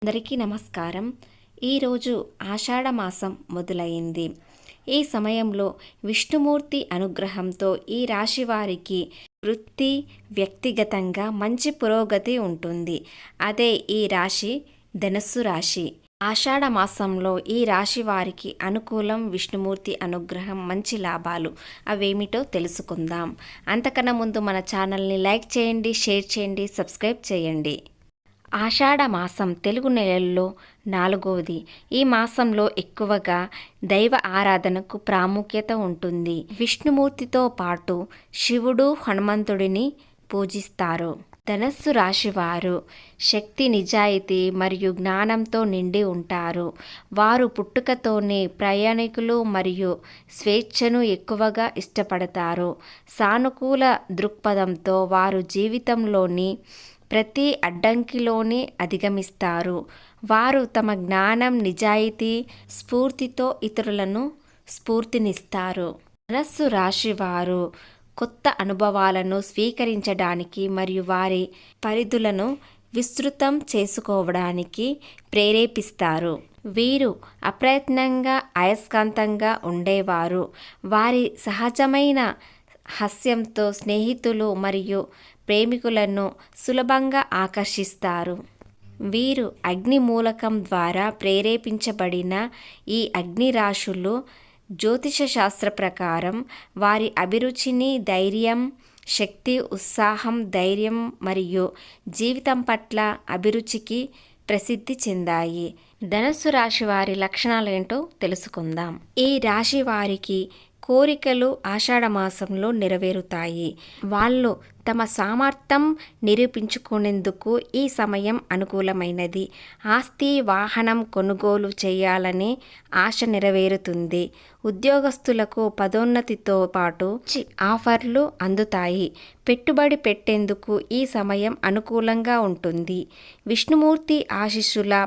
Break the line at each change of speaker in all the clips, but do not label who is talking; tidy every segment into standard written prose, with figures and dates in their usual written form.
అందరికీ నమస్కారం. ఈరోజు ఆషాఢ మాసం మొదలైంది. ఈ సమయంలో విష్ణుమూర్తి అనుగ్రహంతో ఈ రాశి వారికి వృత్తి, వ్యక్తిగతంగా మంచి పురోగతి ఉంటుంది. అదే ఈ రాశి ధనస్సు రాశి. ఆషాఢ మాసంలో ఈ రాశి వారికి అనుకూలం, విష్ణుమూర్తి అనుగ్రహం, మంచి లాభాలు అవేమిటో తెలుసుకుందాం. అంతకన్నా ముందు మన ఛానల్ని లైక్ చేయండి, షేర్ చేయండి, సబ్స్క్రైబ్ చేయండి. ఆషాఢ మాసం తెలుగు నెలల్లో 4వది. ఈ మాసంలో ఎక్కువగా దైవ ఆరాధనకు ప్రాముఖ్యత ఉంటుంది. విష్ణుమూర్తితో పాటు శివుడు, హనుమంతుడిని పూజిస్తారు. ధనస్సు రాశివారు శక్తి, నిజాయితీ మరియు జ్ఞానంతో నిండి ఉంటారు. వారు పుట్టుకతోనే ప్రయాణికులు మరియు స్వేచ్ఛను ఎక్కువగా ఇష్టపడతారు. సానుకూల దృక్పథంతో వారు జీవితంలోని ప్రతి అడ్డంకిలోనే అధిగమిస్తారు. వారు తమ జ్ఞానం, నిజాయితీ, స్ఫూర్తితో ఇతరులను స్ఫూర్తినిస్తారు. ధనస్సు రాశివారు కొత్త అనుభవాలను స్వీకరించడానికి మరియు వారి పరిధులను విస్తృతం చేసుకోవడానికి ప్రేరేపిస్తారు. వీరు అప్రయత్నంగా అయస్కాంతంగా ఉండేవారు. వారి సహజమైన హాస్యంతో స్నేహితులు మరియు ప్రేమికులను సులభంగా ఆకర్షిస్తారు. వీరు అగ్ని మూలకం ద్వారా ప్రేరేపించబడిన ఈ అగ్ని రాశులు జ్యోతిష శాస్త్ర ప్రకారం వారి అభిరుచిని ధైర్యం, శక్తి, ఉత్సాహం, ధైర్యం మరియు జీవితం పట్ల అభిరుచికి ప్రసిద్ధి చెందాయి. ధనస్సు రాశి వారి లక్షణాలేంటో తెలుసుకుందాం. ఈ రాశి వారికి కోరికలు ఆషాఢ మాసంలో నెరవేరుతాయి. వాళ్ళు తమ సామర్థ్యం నిరూపించుకునేందుకు ఈ సమయం అనుకూలమైనది. ఆస్తి, వాహనం కొనుగోలు చేయాలనే ఆశ నెరవేరుతుంది. ఉద్యోగస్తులకు పదోన్నతితో పాటు ఆఫర్లు అందుతాయి. పెట్టుబడి పెట్టేందుకు ఈ సమయం అనుకూలంగా ఉంటుంది. విష్ణుమూర్తి ఆశీస్సుల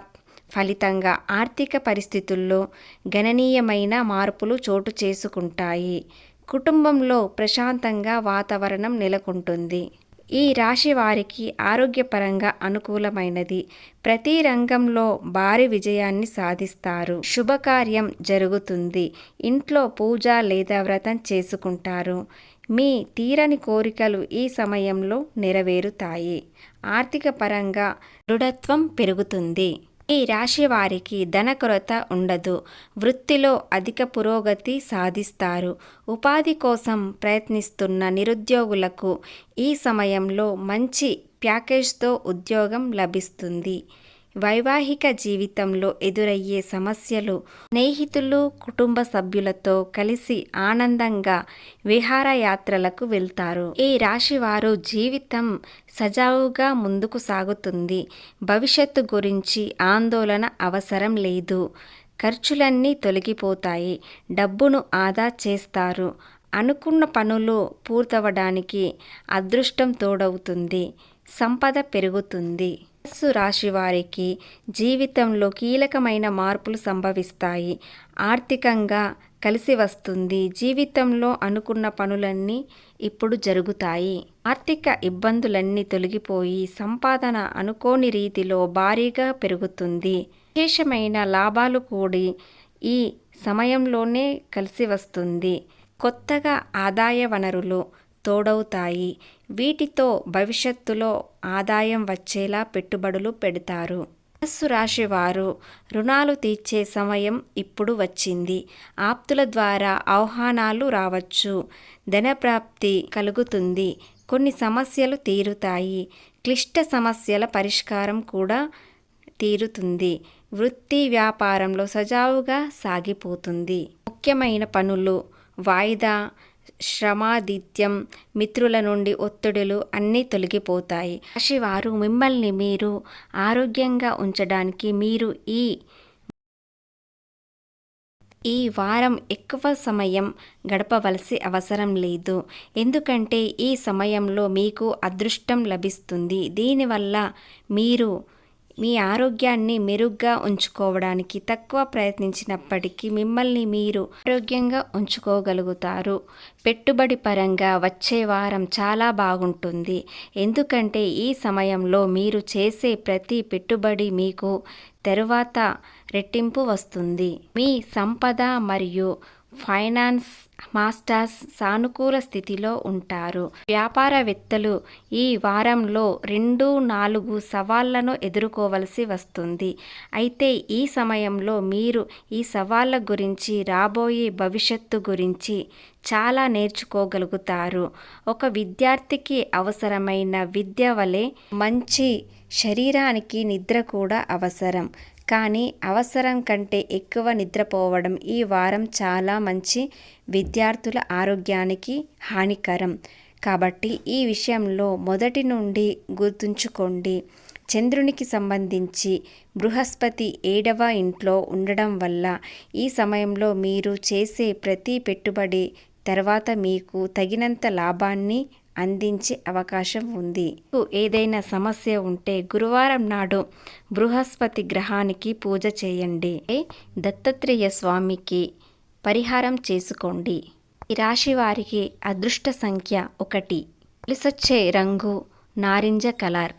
ఫలితంగా ఆర్థిక పరిస్థితుల్లో గణనీయమైన మార్పులు చోటు చేసుకుంటాయి. కుటుంబంలో ప్రశాంతంగా వాతావరణం నెలకొంటుంది. ఈ రాశి వారికి ఆరోగ్యపరంగా అనుకూలమైనది. ప్రతి రంగంలో భారీ విజయాన్ని సాధిస్తారు. శుభకార్యం జరుగుతుంది. ఇంట్లో పూజ లేదా వ్రతం చేసుకుంటారు. మీ తీరని కోరికలు ఈ సమయంలో నెరవేరుతాయి. ఆర్థిక పరంగా దృఢత్వం పెరుగుతుంది. ఈ రాశి వారికి ధన కొరత ఉండదు. వృత్తిలో అధిక పురోగతి సాధిస్తారు. ఉపాధి కోసం ప్రయత్నిస్తున్న నిరుద్యోగులకు ఈ సమయంలో మంచి ప్యాకేజ్తో ఉద్యోగం లభిస్తుంది. వైవాహిక జీవితంలో ఎదురయ్యే సమస్యలు స్నేహితులు, కుటుంబ సభ్యులతో కలిసి ఆనందంగా విహారయాత్రలకు వెళ్తారు. ఈ రాశి వారు జీవితం సజావుగా ముందుకు సాగుతుంది. భవిష్యత్తు గురించి ఆందోళన అవసరం లేదు. ఖర్చులన్నీ తొలగిపోతాయి. డబ్బును ఆదా చేస్తారు. అనుకున్న పనులు పూర్తవడానికి అదృష్టం తోడవుతుంది. సంపద పెరుగుతుంది. ధనస్సు రాశి వారికి జీవితంలో కీలకమైన మార్పులు సంభవిస్తాయి. ఆర్థికంగా కలిసి వస్తుంది. జీవితంలో అనుకున్న పనులన్నీ ఇప్పుడు జరుగుతాయి. ఆర్థిక ఇబ్బందులన్నీ తొలగిపోయి సంపాదన అనుకోని రీతిలో భారీగా పెరుగుతుంది. విశేషమైన లాభాలు కూడా ఈ సమయంలోనే కలిసి వస్తుంది. కొత్తగా ఆదాయ వనరులు తోడవుతాయి. వీటితో భవిష్యత్తులో ఆదాయం వచ్చేలా పెట్టుబడులు పెడతారు. ధనస్సు రాశి వారు రుణాలు తీర్చే సమయం ఇప్పుడు వచ్చింది. ఆప్తుల ద్వారా ఆహ్వానాలు రావచ్చు. ధనప్రాప్తి కలుగుతుంది. కొన్ని సమస్యలు తీరుతాయి. క్లిష్ట సమస్యల పరిష్కారం కూడా తీరుతుంది. వృత్తి, వ్యాపారంలో సజావుగా సాగిపోతుంది. ముఖ్యమైన పనులు వాయిదా, శ్రమాధిత్యం, మిత్రుల నుండి ఒత్తిడులు అన్నీ తొలగిపోతాయి. రాశివారు మిమ్మల్ని మీరు ఆరోగ్యంగా ఉంచడానికి మీరు ఈ వారం ఎక్కువ సమయం గడపవలసి అవసరం లేదు. ఎందుకంటే ఈ సమయంలో మీకు అదృష్టం లభిస్తుంది. దీనివల్ల మీరు మీ ఆరోగ్యాన్ని మెరుగ్గా ఉంచుకోవడానికి తక్కువ ప్రయత్నించినప్పటికీ మిమ్మల్ని మీరు ఆరోగ్యంగా ఉంచుకోగలుగుతారు. పెట్టుబడి పరంగా వచ్చే వారం చాలా బాగుంటుంది. ఎందుకంటే ఈ సమయంలో మీరు చేసే ప్రతి పెట్టుబడి మీకు తరువాత రెట్టింపు వస్తుంది. మీ సంపద మరియు ఫైనాన్స్ మాస్టర్స్ సానుకూల స్థితిలో ఉంటారు. వ్యాపారవేత్తలు ఈ వారంలో 2-4 సవాళ్లను ఎదుర్కోవలసి వస్తుంది. అయితే ఈ సమయంలో మీరు ఈ సవాళ్ల గురించి, రాబోయే భవిష్యత్తు గురించి చాలా నేర్చుకోగలుగుతారు. ఒక విద్యార్థికి అవసరమైన విద్య వలె మంచి శరీరానికి నిద్ర కూడా అవసరం. కానీ అవసరం కంటే ఎక్కువ నిద్రపోవడం ఈ వారం చాలా మంచి విద్యార్థుల ఆరోగ్యానికి హానికరం. కాబట్టి ఈ విషయంలో మొదటి నుండి గుర్తుంచుకోండి. చంద్రునికి సంబంధించి బృహస్పతి 7వ ఇంట్లో ఉండడం వల్ల ఈ సమయంలో మీరు చేసే ప్రతి పెట్టుబడి తర్వాత మీకు తగినంత లాభాన్ని అందించే అవకాశం ఉంది. ఏదైనా సమస్య ఉంటే గురువారం నాడు బృహస్పతి గ్రహానికి పూజ చేయండి. దత్తాత్రేయ స్వామికి పరిహారం చేసుకోండి. ఈ రాశి వారికి అదృష్ట సంఖ్య 1. కలిసొచ్చే రంగు నారింజ కలర్.